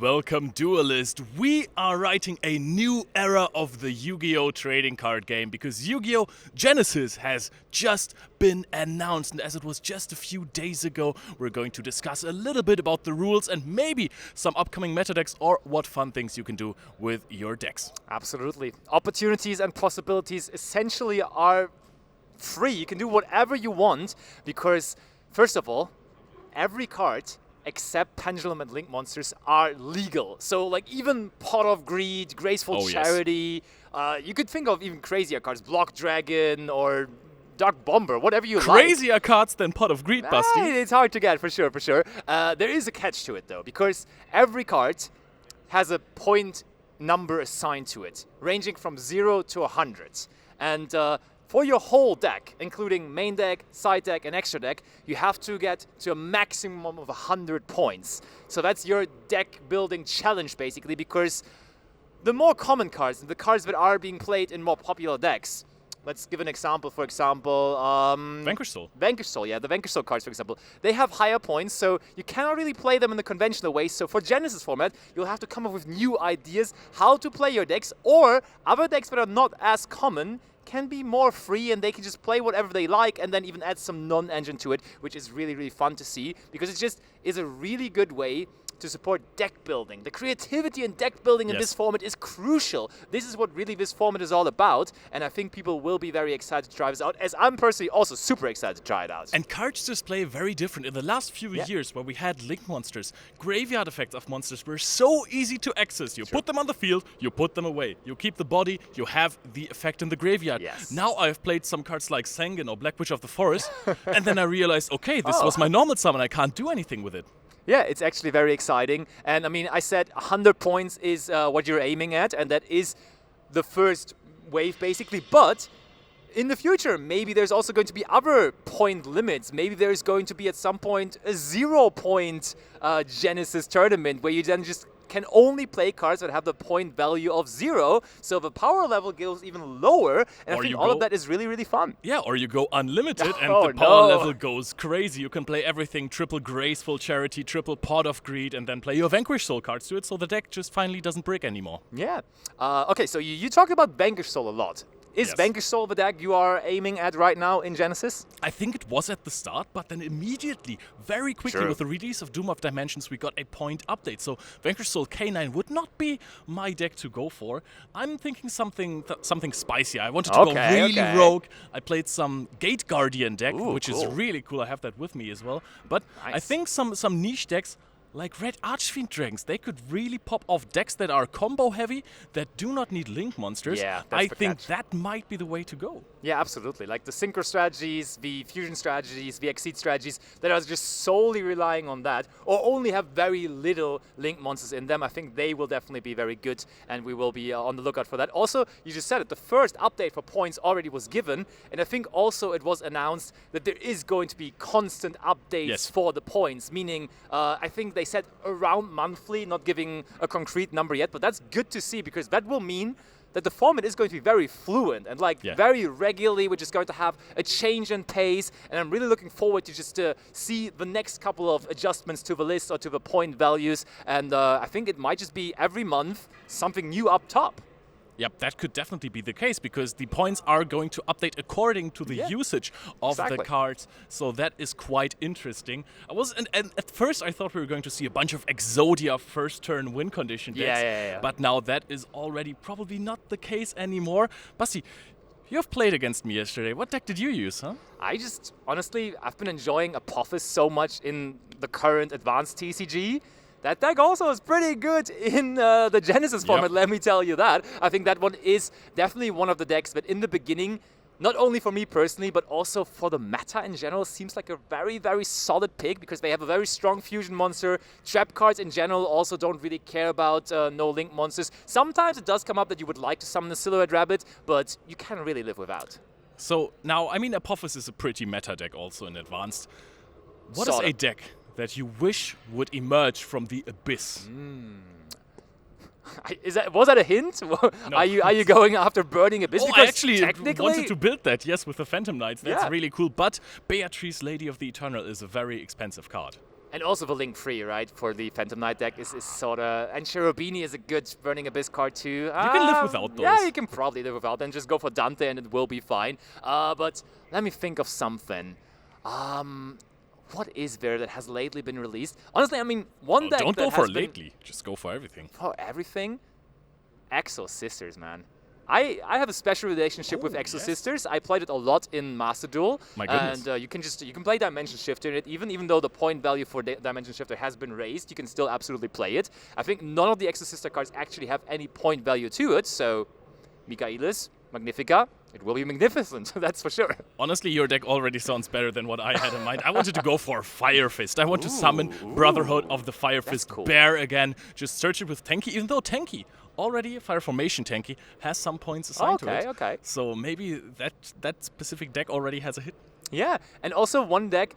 Welcome, Duelist. We are writing a new era of the Yu-Gi-Oh! Trading card game because Yu-Gi-Oh! Genesys has just been announced, and as it was just a few days ago, we're going to discuss a little bit about the rules and maybe some upcoming meta decks or what fun things you can do with your decks. Absolutely. Opportunities and possibilities essentially are free. You can do whatever you want because, first of all, every card except Pendulum and Link monsters are legal. So like even Pot of Greed, Graceful Charity, you could think of even crazier cards, Block Dragon or Dark Bomber, whatever you like. Crazier cards than Pot of Greed, Basti. It's hard to get, for sure. There is a catch to it though, because every card has a point number assigned to it, ranging from 0 to 100. And for your whole deck, including main deck, side deck, and extra deck, you have to get to a maximum of 100 points. So that's your deck building challenge, basically, because the more common cards, the cards that are being played in more popular decks, let's give an example, for example, Vanquish Soul. Vanquish Soul, yeah, the Vanquish Soul cards, for example. They have higher points, so you cannot really play them in the conventional way. So for Genesys format, you'll have to come up with new ideas how to play your decks, or other decks that are not as common can be more free and they can just play whatever they like and then even add some non-engine to it, which is really, really fun to see because it just is a really good way to support deck building. The creativity in deck building in this format is crucial. This is what really this format is all about, and I think people will be very excited to try this out, as I'm personally also super excited to try it out. And cards just play very different. In the last few years where we had Link monsters, graveyard effects of monsters were so easy to access. You put them on the field, you put them away. You keep the body, you have the effect in the graveyard. Now I've played some cards like Sangan or Black Witch of the Forest, and then I realized, okay, this was my normal summon, I can't do anything with it. Yeah, it's actually very exciting. And I mean, I said 100 points is what you're aiming at, and that is the first wave, basically. But in the future, maybe there's also going to be other point limits. Maybe there's going to be at some point a 0-point Genesys tournament where you then just can only play cards that have the point value of 0, so the power level goes even lower, and I think all of that is really, really fun. Yeah, or you go unlimited and the power level goes crazy. You can play everything, triple Graceful Charity, triple Pot of Greed, and then play your Vanquish Soul cards to it, so the deck just finally doesn't break anymore. Yeah. Okay, so you talk about Vanquish Soul a lot. Is Vanquish Soul the deck you are aiming at right now in Genesys? I think it was at the start, but then immediately, very quickly, with the release of Doom of Dimensions, we got a point update. So Vanquish Soul K9 would not be my deck to go for. I'm thinking something spicy. I wanted to go really rogue. I played some Gate Guardian deck, which is really cool. I have that with me as well. But I think some niche decks like Red Archfiend Dragons, they could really pop off decks that are combo heavy, that do not need Link monsters. Yeah, I think that might be the way to go. Yeah, absolutely. Like the Synchro strategies, the Fusion strategies, the Exceed strategies that are just solely relying on that, or only have very little Link monsters in them, I think they will definitely be very good, and we will be on the lookout for that. Also, you just said it, the first update for points already was given, and I think also it was announced that there is going to be constant updates for the points, meaning I think they said around monthly, not giving a concrete number yet, but that's good to see because that will mean that the format is going to be very fluent and like very regularly, which is going to have a change in pace. And I'm really looking forward to just see the next couple of adjustments to the list or to the point values. And I think it might just be every month something new up top. Yep, that could definitely be the case because the points are going to update according to the usage of the cards. So that is quite interesting. And at first I thought we were going to see a bunch of Exodia first turn win condition decks. But now that is already probably not the case anymore. Basti, you have played against me yesterday. What deck did you use, huh? Honestly, I've been enjoying Apophis so much in the current advanced TCG. That deck also is pretty good in the Genesys format, let me tell you that. I think that one is definitely one of the decks that in the beginning, not only for me personally, but also for the meta in general, seems like a very, very solid pick because they have a very strong fusion monster. Trap cards in general also don't really care about no Link monsters. Sometimes it does come up that you would like to summon a Silhouette Rabbit, but you can really live without. So now, I mean, Apophis is a pretty meta deck also in advanced. What is a deck that you wish would emerge from the abyss? Was that a hint? No. Are you going after Burning Abyss? Oh, I actually wanted to build that, yes, with the Phantom Knights. That's really cool. But Beatrice, Lady of the Eternal, is a very expensive card. And also the Link Free, right, for the Phantom Knight deck is sort of... And Cherubini is a good Burning Abyss card too. You can live without those. Yeah, you can probably live without them. Just go for Dante and it will be fine. But let me think of something. What is there that has lately been released? Honestly, I mean, one deck don't that go for has lately. Just go for everything. For everything? Exo Sisters, man. I have a special relationship with Exo Sisters. I played it a lot in Master Duel. My goodness. And you can play Dimension Shifter in it. Even though the point value for Dimension Shifter has been raised, you can still absolutely play it. I think none of the Exo Sister cards actually have any point value to it. So, Michaelis, Magnifica, it will be magnificent, that's for sure. Honestly, your deck already sounds better than what I had in mind. I wanted to go for Fire Fist. I want to summon Brotherhood of the Fire Fist Bear again. Just search it with Tenki, even though Tenki, already Fire Formation Tenki, has some points assigned to it. Okay. So maybe that specific deck already has a hit. Yeah, and also one deck,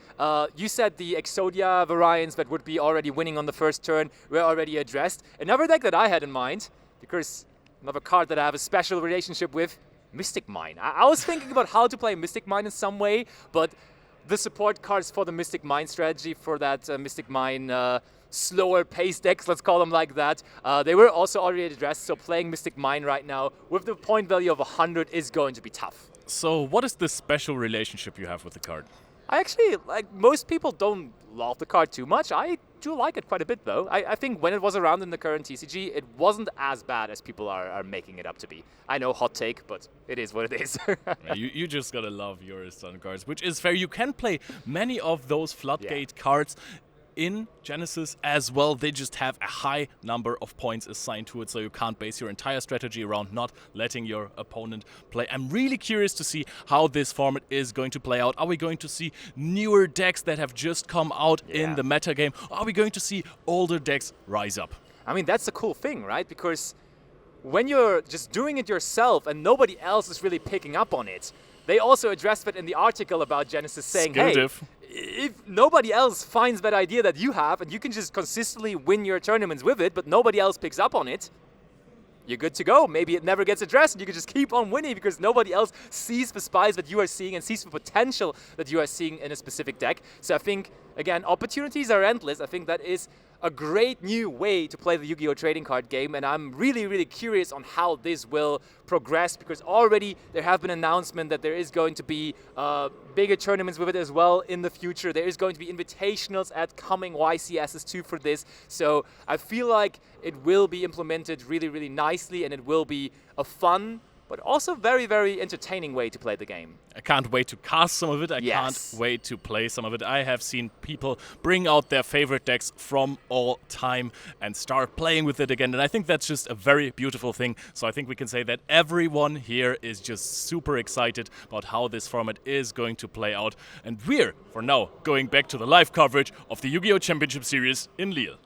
you said the Exodia variants that would be already winning on the first turn were already addressed. Another deck that I had in mind, because another card that I have a special relationship with, Mystic Mine. I was thinking about how to play Mystic Mine in some way, but the support cards for the Mystic Mine strategy, for that Mystic Mine slower pace decks, let's call them like that, they were also already addressed, so playing Mystic Mine right now with the point value of 100 is going to be tough. So what is the special relationship you have with the card? I actually, like, most people don't love the card too much. I do like it quite a bit, though. I think when it was around in the current TCG, it wasn't as bad as people are making it up to be. I know, hot take, but it is what it is. Yeah, you just gotta love your stun cards, which is fair. You can play many of those Floodgate cards in Genesys as well. They just have a high number of points assigned to it, so you can't base your entire strategy around not letting your opponent play. I'm really curious to see how this format is going to play out. Are we going to see newer decks that have just come out in the metagame? Are we going to see older decks rise up? I mean, that's the cool thing, right? Because when you're just doing it yourself and nobody else is really picking up on it, they also addressed it in the article about Genesys, saying, hey, if nobody else finds that idea that you have, and you can just consistently win your tournaments with it, but nobody else picks up on it, you're good to go. Maybe it never gets addressed, and you can just keep on winning because nobody else sees the spies that you are seeing and sees the potential that you are seeing in a specific deck. So I think, again, opportunities are endless. I think that is a great new way to play the Yu-Gi-Oh! Trading card game, and I'm really, really curious on how this will progress, because already there have been announcements that there is going to be bigger tournaments with it as well in the future. There is going to be invitationals at coming YCSs too for this, so I feel like it will be implemented really, really nicely, and it will be a fun but also very, very entertaining way to play the game. I can't wait to cast some of it. I can't wait to play some of it. I have seen people bring out their favorite decks from all time and start playing with it again. And I think that's just a very beautiful thing. So I think we can say that everyone here is just super excited about how this format is going to play out. And we're, for now, going back to the live coverage of the Yu-Gi-Oh! Championship Series in Lille.